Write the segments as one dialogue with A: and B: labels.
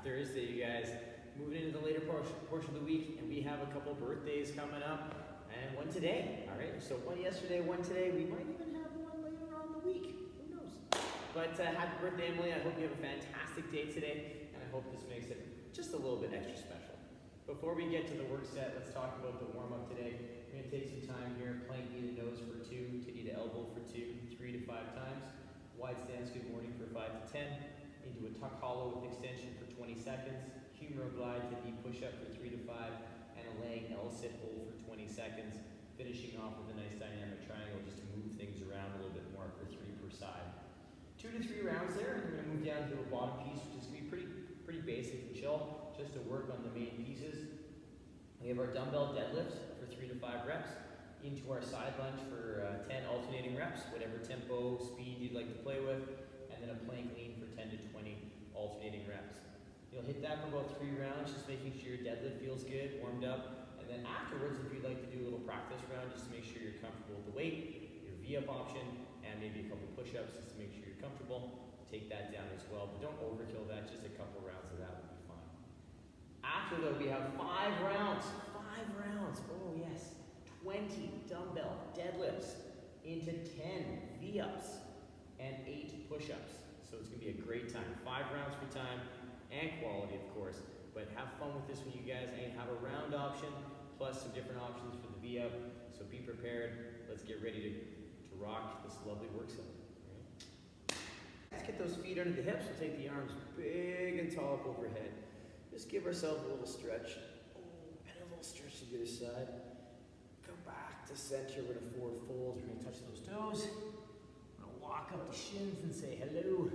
A: Thursday, you guys. Moving into the later portion of the week, and we have a couple birthdays coming up, and one today, all right? So one yesterday, one today. We might even have one later on in the week. Who knows? But happy birthday, Emily. I hope you have a fantastic day today, and I hope this makes it just a little bit extra special. Before we get to the work set, let's talk about the warm-up today. We're going to take some time here. Plank knee to nose for 2, titty to elbow for 2, 3 to 5 times. Wide stance, good morning for 5 to 10. Into a tuck hollow with extension for 20 seconds. Humeral glide to knee push-up for 3 to 5. And a laying L-sit hold for 20 seconds. Finishing off with a nice dynamic triangle just to move things around a little bit more for 3 per side. 2 to 3 rounds there. And we're going to move down to a bottom piece, which is going to be pretty basic and chill, just to work on the main pieces. We have our dumbbell deadlift for 3 to 5 reps. Into our side lunge for 10 alternating reps, whatever tempo, speed you'd like to play with. And then a plank lean for 10 to 20 alternating reps. You'll hit that for about 3 rounds, just making sure your deadlift feels good, warmed up. And then afterwards, if you'd like to do a little practice round, just to make sure you're comfortable with the weight, your V-up option, and maybe a couple push-ups just to make sure you're comfortable. Take that down as well, but don't overkill that, just a couple rounds of that would be fine. After though, we have 5 rounds. 5 rounds, oh yes. 20 dumbbell deadlifts into 10 V-ups and 8 push-ups. So it's gonna be a great time. 5 rounds for time and quality, of course. But have fun with this one, you guys. I have a round option plus some different options for the V-up. So be prepared. Let's get ready to rock this lovely work set. Right. Let's get those feet under the hips. We'll take the arms big and tall up overhead. Just give ourselves a little stretch. Oh, and a little stretch to the other side. Come back to center. We're gonna forward fold. We're gonna touch those toes. We're gonna walk up the shins and say hello.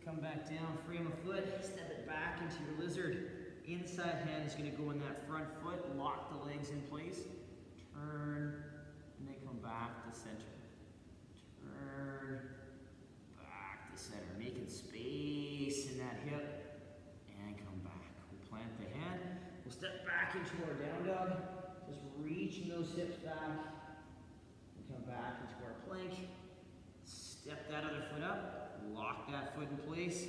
A: Come back down, frame of foot, step it back into your lizard. Inside hand is going to go in that front foot, lock the legs in place, turn, and then come back to center. Turn, back to center. Making space in that hip, and come back. We'll plant the hand. We'll step back into our down dog, just reaching those hips back. And come back into our plank. Step that other foot up. Lock that foot in place,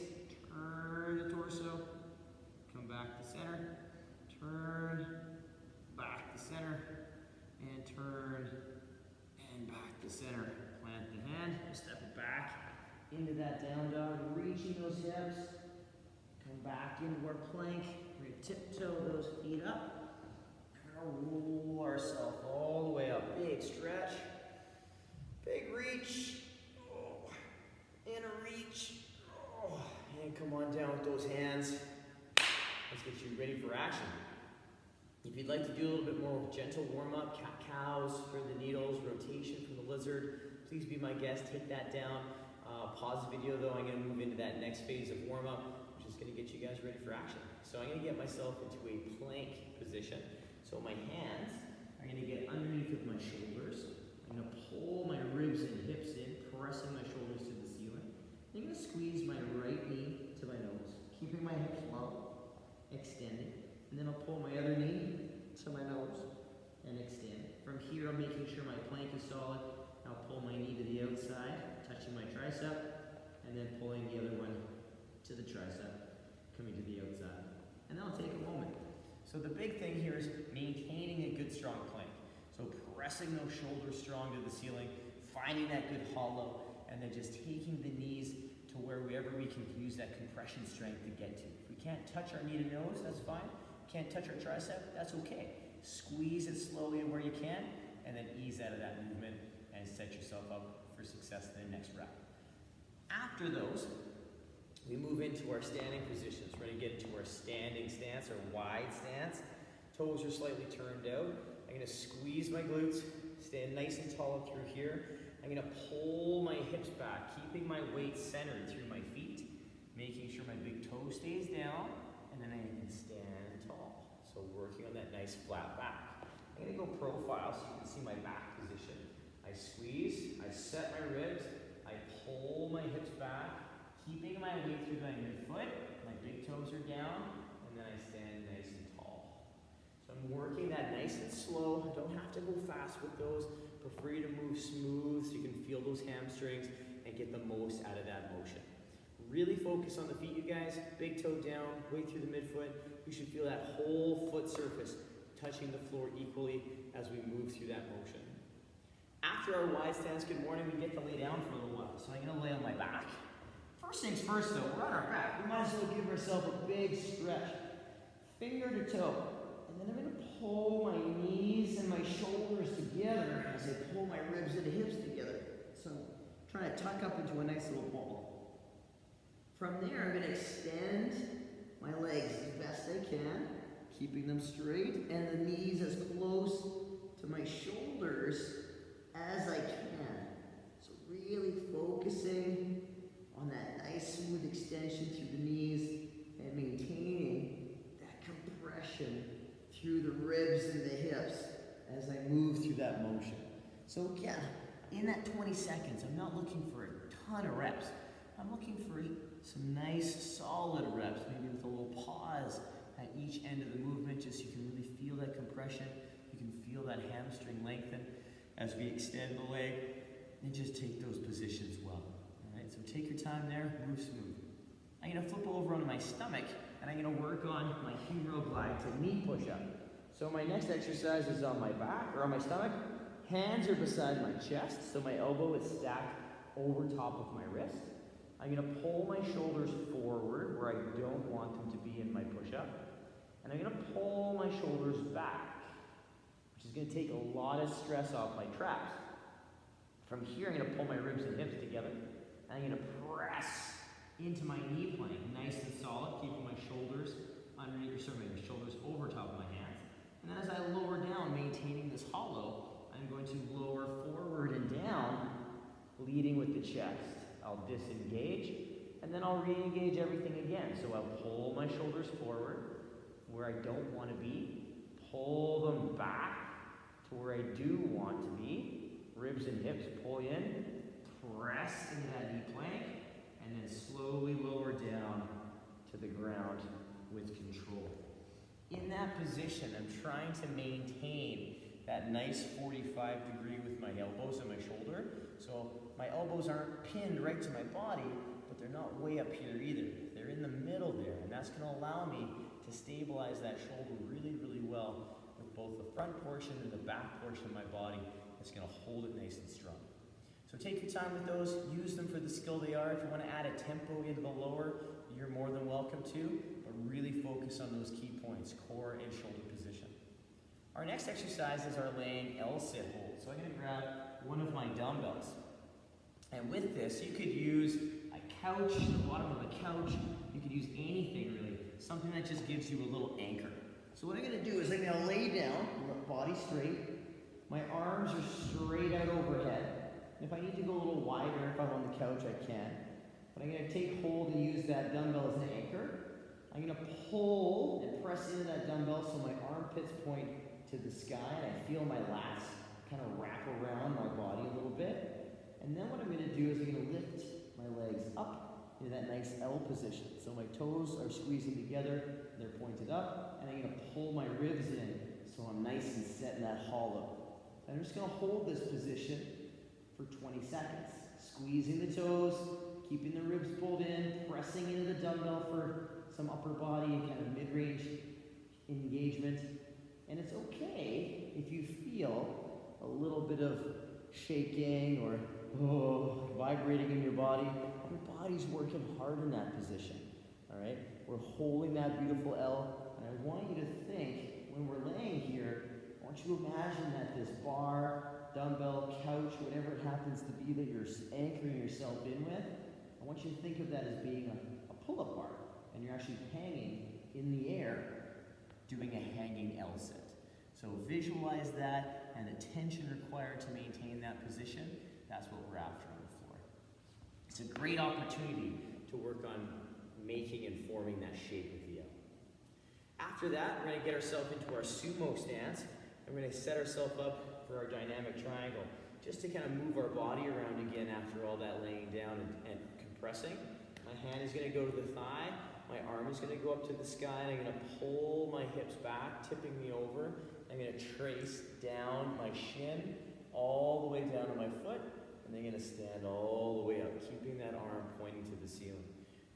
A: turn the torso, come back to center, turn, back to center, and turn, and back to center. Plant the hand, step it back into that down dog, reaching those hips, come back into our plank, we're going to tiptoe those feet up, and roll ourselves all the way up. Big stretch, big reach. And a reach. Oh, and come on down with those hands. Let's get you ready for action. If you'd like to do a little bit more gentle warm-up, cat-cows for the needles, rotation from the lizard, please be my guest. Take that down. Pause the video though. I'm going to move into that next phase of warm-up, which is going to get you guys ready for action. So I'm going to get myself into a plank position. So my hands are going to get underneath of my shoulders. I'm going to pull my ribs and hips in, pressing my shoulders to the ceiling. I'm going to squeeze my right knee to my nose, keeping my hips low, extending. And then I'll pull my other knee to my nose and extend. From here, I'm making sure my plank is solid. I'll pull my knee to the outside, touching my tricep, and then pulling the other one to the tricep, coming to the outside. And then I'll take a moment. So the big thing here is maintaining a good, strong plank. So pressing those shoulders strong to the ceiling, finding that good hollow, and then just taking the knees to wherever we can use that compression strength to get to. If we can't touch our knee to nose, that's fine. Can't touch our tricep, that's okay. Squeeze it slowly to where you can, and then ease out of that movement and set yourself up for success in the next rep. After those, we move into our standing positions. We're gonna get into our standing stance, or wide stance. Toes are slightly turned out. I'm gonna squeeze my glutes, stand nice and tall up through here. I'm gonna pull my hips back, keeping my weight centered through my feet, making sure my big toe stays down, and then I can stand tall. So working on that nice flat back. I'm gonna go profile so you can see my back position. I squeeze, I set my ribs, I pull my hips back, keeping my weight through my midfoot, my big toes are down, and then I stand nice and tall. So I'm working that nice and slow. Don't have to go fast with those. Prefer you to move smooth so you can feel those hamstrings and get the most out of that motion. Really focus on the feet, you guys. Big toe down, way through the midfoot. You should feel that whole foot surface touching the floor equally as we move through that motion. After our wide stance, good morning, we get to lay down for a little while. So I'm gonna lay on my back. First things first though, we're on our back. We might as well give ourselves a big stretch. Finger to toe. And then I'm gonna pull my knees and my shoulders together as I pull my ribs and hips together. So trying to tuck up into a nice little ball. From there, I'm gonna extend my legs as best I can, keeping them straight, and the knees as close to my shoulders as I can. So really focusing on that nice smooth extension through the knees and maintaining that compression through the ribs and the hips as I move through that motion. So again, in that 20 seconds, I'm not looking for a ton of reps. I'm looking for some nice solid reps, maybe with a little pause at each end of the movement, just so you can really feel that compression. You can feel that hamstring lengthen as we extend the leg, and just take those positions well. All right, so take your time there, move smooth. I'm gonna flip over onto my stomach, and I'm gonna work on my humeral glide to knee push-up. So my next exercise is on my back, or on my stomach. Hands are beside my chest, so my elbow is stacked over top of my wrist. I'm gonna pull my shoulders forward where I don't want them to be in my push-up. And I'm gonna pull my shoulders back, which is gonna take a lot of stress off my traps. From here, I'm gonna pull my ribs and hips together. And I'm gonna press into my knee plank, nice and solid, keeping my shoulders underneath, my shoulders over top of my hands. And then as I lower down, maintaining this hollow, I'm going to lower forward and down, leading with the chest. I'll disengage, and then I'll re-engage everything again. So I'll pull my shoulders forward where I don't want to be, pull them back to where I do want to be, ribs and hips pull in, press into that knee plank, and then slowly lower down to the ground with control. In that position, I'm trying to maintain that nice 45-degree with my elbows and my shoulder. So my elbows aren't pinned right to my body, but they're not way up here either. They're in the middle there, and that's gonna allow me to stabilize that shoulder really, really well with both the front portion and the back portion of my body. It's gonna hold it nice and strong. So take your time with those, use them for the skill they are. If you wanna add a tempo into the lower, you're more than welcome to, but really focus on those key points, core and shoulder position. Our next exercise is our laying L-sit hold. So I'm gonna grab one of my dumbbells. And with this, you could use a couch, the bottom of a couch. You could use anything really, something that just gives you a little anchor. So what I'm gonna do is I'm gonna lay down, body straight. My arms are straight out overhead. And if I need to go a little wider, if I'm on the couch, I can. But I'm gonna take hold and use that dumbbell as an anchor. I'm gonna pull and press into that dumbbell so my armpits point to the sky, and I feel my lats kind of wrap around my body a little bit. And then what I'm gonna do is I'm gonna lift my legs up into that nice L position. So my toes are squeezing together, they're pointed up, and I'm gonna pull my ribs in so I'm nice and set in that hollow. And I'm just gonna hold this position for 20 seconds. Squeezing the toes, keeping the ribs pulled in, pressing into the dumbbell for some upper body and kind of mid-range engagement. And it's okay if you feel a little bit of shaking or vibrating in your body. Your body's working hard in that position, all right? We're holding that beautiful L, and I want you to think, when we're laying here, I want you to imagine that this bar, dumbbell, couch, whatever it happens to be that you're anchoring yourself in with, I want you to think of that as being a pull-up bar, and you're actually hanging in the air doing a hanging L-sit. So visualize that and the tension required to maintain that position. That's what we're after on the floor. It's a great opportunity to work on making and forming that shape with the L. After that, we're gonna get ourselves into our sumo stance, and we're gonna set ourselves up for our dynamic triangle, just to kind of move our body around again after all that laying down and compressing. My hand is gonna go to the thigh, my arm is gonna go up to the sky, and I'm gonna pull my hips back, tipping me over. I'm gonna trace down my shin all the way down to my foot, and then I'm gonna stand all the way up, keeping that arm pointing to the ceiling.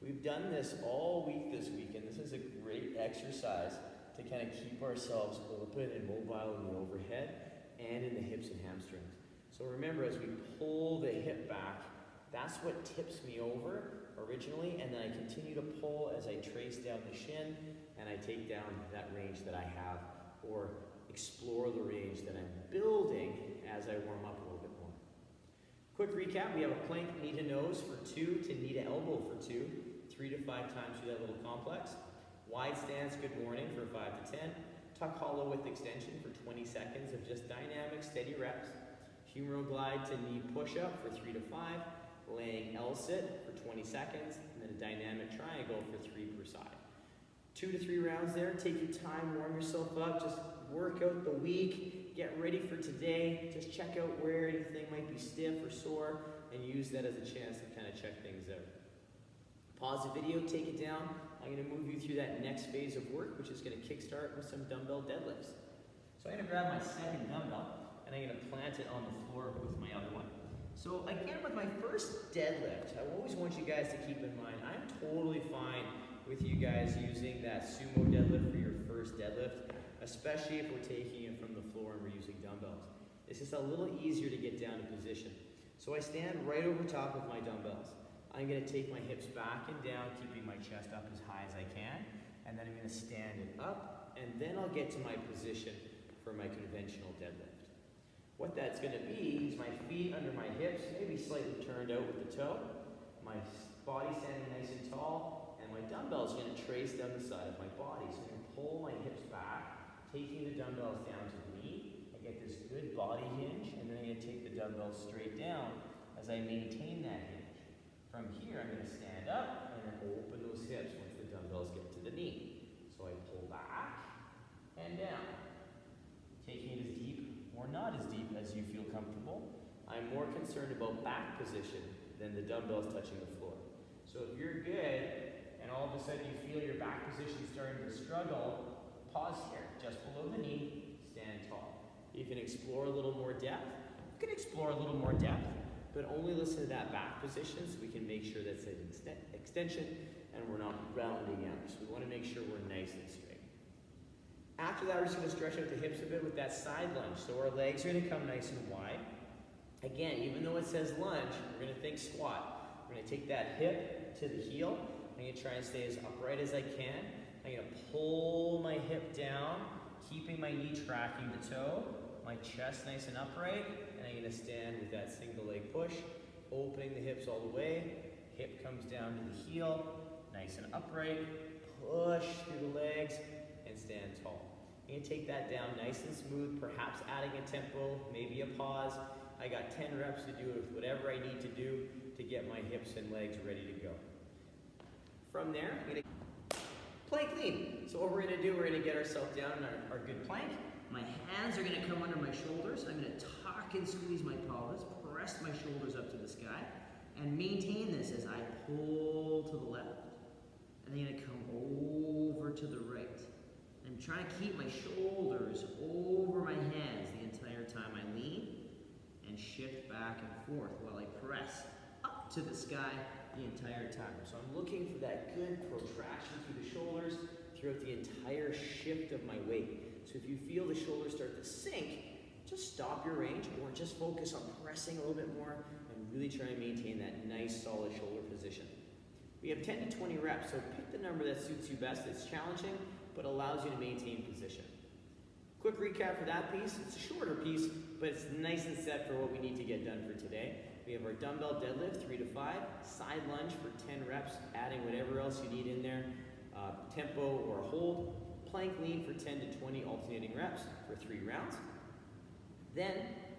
A: We've done this all week this week, and this is a great exercise to kind of keep ourselves open and mobile in the overhead and in the hips and hamstrings. So remember, as we pull the hip back, that's what tips me over originally, and then I continue to pull as I trace down the shin and I take down that range that I have, or explore the range that I'm building as I warm up a little bit more. Quick recap, we have a plank knee to nose for 2 to knee to elbow for 2, 3 to 5 times through that little complex. Wide stance, good morning for 5 to 10. Tuck hollow with extension for 20 seconds of just dynamic, steady reps. Humeral glide to knee push-up for 3 to 5. Laying L-sit for 20 seconds. And then a dynamic triangle for 3 per side. 2 to 3 rounds there. Take your time, warm yourself up. Just work out the week. Get ready for today. Just check out where anything might be stiff or sore and use that as a chance to kind of check things out. Pause the video, take it down. I'm going to move you through that next phase of work, which is going to kickstart with some dumbbell deadlifts. So I'm going to grab my second dumbbell, and I'm going to plant it on the floor with my other one. So again, with my first deadlift, I always want you guys to keep in mind, I'm totally fine with you guys using that sumo deadlift for your first deadlift, especially if we're taking it from the floor and we're using dumbbells. It's just a little easier to get down to position. So I stand right over top of my dumbbells. I'm going to take my hips back and down, keeping my chest up as high as I can, and then I'm going to stand it up, and then I'll get to my position for my conventional deadlift. What that's going to be is my feet under my hips, maybe slightly turned out with the toe, my body standing nice and tall, and my dumbbells are going to trace down the side of my body. So I'm going to pull my hips back, taking the dumbbells down to the knee. I get this good body hinge, and then I'm going to take the dumbbells straight down as I maintain that hinge. From here, I'm going to stand up and then open those hips once the dumbbells get to the knee. So I pull back and down, taking it as deep or not as deep as you feel comfortable. I'm more concerned about back position than the dumbbells touching the floor. So if you're good and all of a sudden you feel your back position starting to struggle, pause here, just below the knee, stand tall. You can explore a little more depth. You can explore a little more depth, but only listen to that back position so we can make sure that's an extension and we're not rounding out. So we want to make sure we're nice and straight. After that, we're just going to stretch out the hips a bit with that side lunge. So our legs are going to come nice and wide. Again, even though it says lunge, we're going to think squat. We're going to take that hip to the heel. I'm going to try and stay as upright as I can. I'm going to pull my hip down, keeping my knee tracking the toe, my chest nice and upright, and I'm going to stand with that single leg push, opening the hips all the way. Hip comes down to the heel, nice and upright, push through the legs, and stand tall. I'm going to take that down nice and smooth, perhaps adding a tempo, maybe a pause. I got 10 reps to do with whatever I need to do to get my hips and legs ready to go. From there, I'm going to plank lean. So what we're going to do, we're going to get ourselves down in our good plank. My hands are going to come under my shoulders. I'm going to tuck and squeeze my pelvis, press my shoulders up to the sky, and maintain this as I pull to the left. And I'm going to come over to the right. I'm trying to keep my shoulders over my hands the entire time I lean and shift back and forth while I press up to the sky the entire time. So I'm looking for that good protraction through the shoulders throughout the entire shift of my weight. So if you feel the shoulders start to sink, just stop your range or just focus on pressing a little bit more and really try and maintain that nice solid shoulder position. We have 10 to 20 reps, so pick the number that suits you best. It's challenging, but allows you to maintain position. Quick recap for that piece. It's a shorter piece, but it's nice and set for what we need to get done for today. We have our dumbbell deadlift, 3 to 5, side lunge for 10 reps, adding whatever else you need in there, tempo or a hold, plank lean for 10 to 20 alternating reps for 3 rounds. Then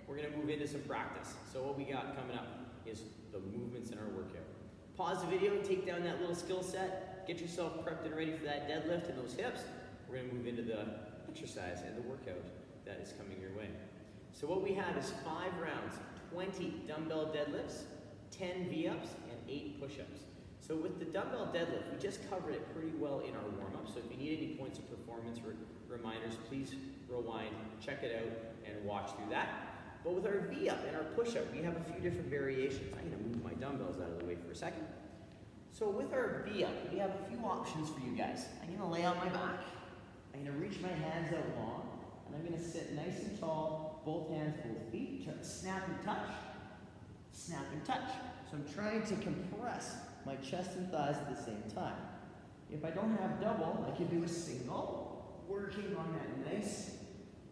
A: we're going to move into some practice. So what we got coming up is the movements in our workout. Pause the video, take down that little skill set, get yourself prepped and ready for that deadlift and those hips. We're going to move into the exercise and the workout that is coming your way. So what we have is 5 rounds, 20 dumbbell deadlifts, 10 V-ups, and 8 push-ups. So with the dumbbell deadlift, we just covered it pretty well in our warm-up. So if you need any points of performance reminders, please rewind, check it out, and watch through that. But with our V-up and our push-up, we have a few different variations. I'm going to move my dumbbells out of the way for a second. So with our V up, we have a few options for you guys. I'm gonna lay on my back. I'm gonna reach my hands out long, and I'm gonna sit nice and tall, both hands, both feet, snap and touch, snap and touch. So I'm trying to compress my chest and thighs at the same time. If I don't have double, I can do a single, working on that nice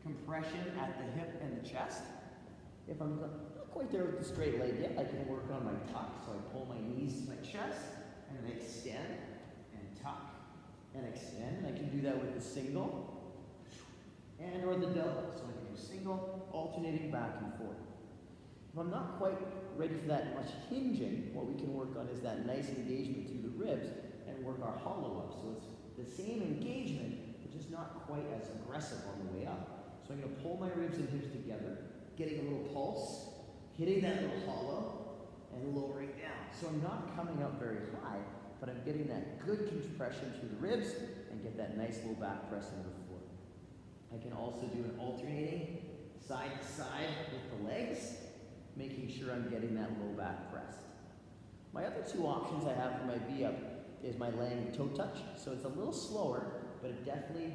A: compression at the hip and the chest. If I'm not quite there with the straight leg yet, I can work on my tuck. So I pull my knees to my chest, and then extend, and tuck, and extend. I can do that with the single, and or the double. So I can do single, alternating back and forth. If I'm not quite ready for that much hinging, what we can work on is that nice engagement through the ribs and work our hollow up. So it's the same engagement, but just not quite as aggressive on the way up. So I'm going to pull my ribs and hips together, getting a little pulse, hitting that little hollow, and lowering down. So I'm not coming up very high, but I'm getting that good compression through the ribs and get that nice low back press into the floor. I can also do an alternating side to side with the legs, making sure I'm getting that low back press. My other two options I have for my V-up is my laying toe touch. So it's a little slower, but it definitely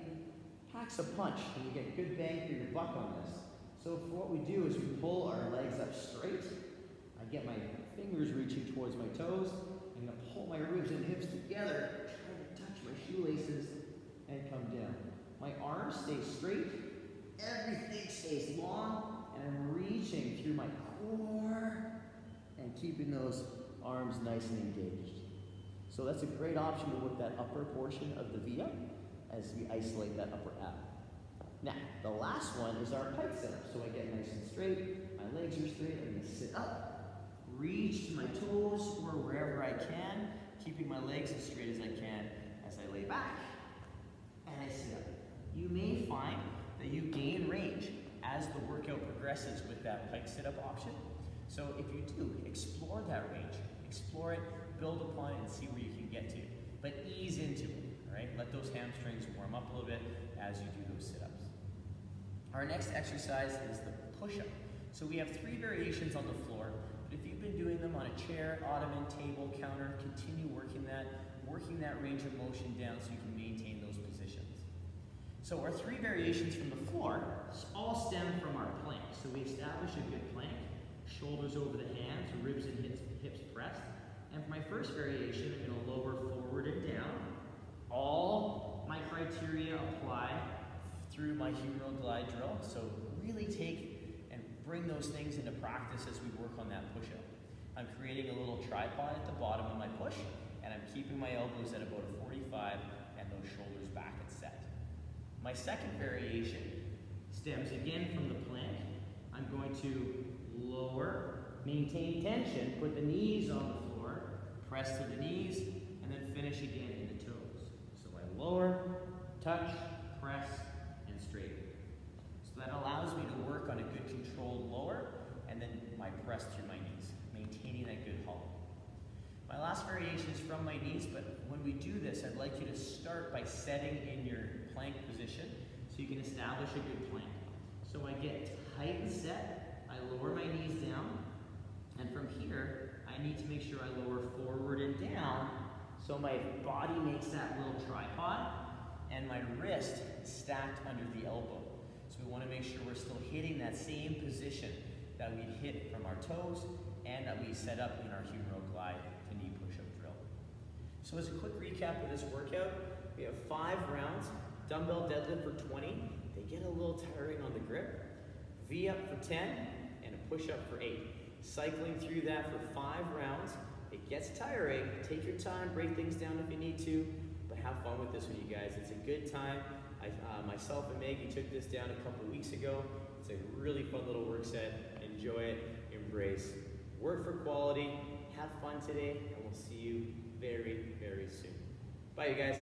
A: packs a punch, and you get good bang for your buck on this. So for what we do is we pull our legs up straight. I get my fingers reaching towards my toes. I'm going to pull my ribs and hips together, try to touch my shoelaces, and come down. My arms stay straight. Everything stays long, and I'm reaching through my core and keeping those arms nice and engaged. So that's a great option to work that upper portion of the V-up as we isolate that upper ab. Now, the last one is our pike sit up. So I get nice and straight, my legs are straight, I'm gonna sit up, reach to my toes or wherever I can, keeping my legs as straight as I can as I lay back, and I sit up. You may find that you gain range as the workout progresses with that pike sit up option. So if you do, explore that range, explore it, build upon it, and see where you can get to. But ease into it, all right? Let those hamstrings warm up a little bit as you do those sit-ups. Our next exercise is the push-up. So we have 3 variations on the floor, but if you've been doing them on a chair, ottoman, table, counter, continue working that range of motion down so you can maintain those positions. So our 3 variations from the floor all stem from our plank. So we establish a good plank, shoulders over the hands, ribs and hips pressed. And for my first variation, I'm going to lower forward and down. All my criteria apply through my humeral glide drill. So really take and bring those things into practice as we work on that push-up. I'm creating a little tripod at the bottom of my push, and I'm keeping my elbows at about a 45 and those shoulders back and set. My second variation stems again from the plank. I'm going to lower, maintain tension, put the knees on the floor, press to the knees, and then finish again in the toes. So I lower, touch, press, and straighten. So that allows me to work on a good controlled lower, and then my press through my knees, maintaining that good hollow. My last variation is from my knees, but when we do this, I'd like you to start by setting in your plank position so you can establish a good plank. So I get tight and set, I lower my knees down, and from here, I need to make sure I lower forward and down so my body makes that little tripod and my wrist stacked under the elbow. So we want to make sure we're still hitting that same position that we hit from our toes and that we set up in our humeral glide to knee push-up drill. So as a quick recap of this workout, we have 5 rounds, dumbbell deadlift for 20. They get a little tiring on the grip. V-up for 10 and a push-up for 8. Cycling through that for 5 rounds. It gets tiring. Take your time, break things down if you need to, but have fun with this one, you guys. It's a good time. Myself and Maggie took this down a couple weeks ago. It's a really fun little work set. Enjoy it, embrace. Work for quality, have fun today, and we'll see you very, very soon. Bye, you guys.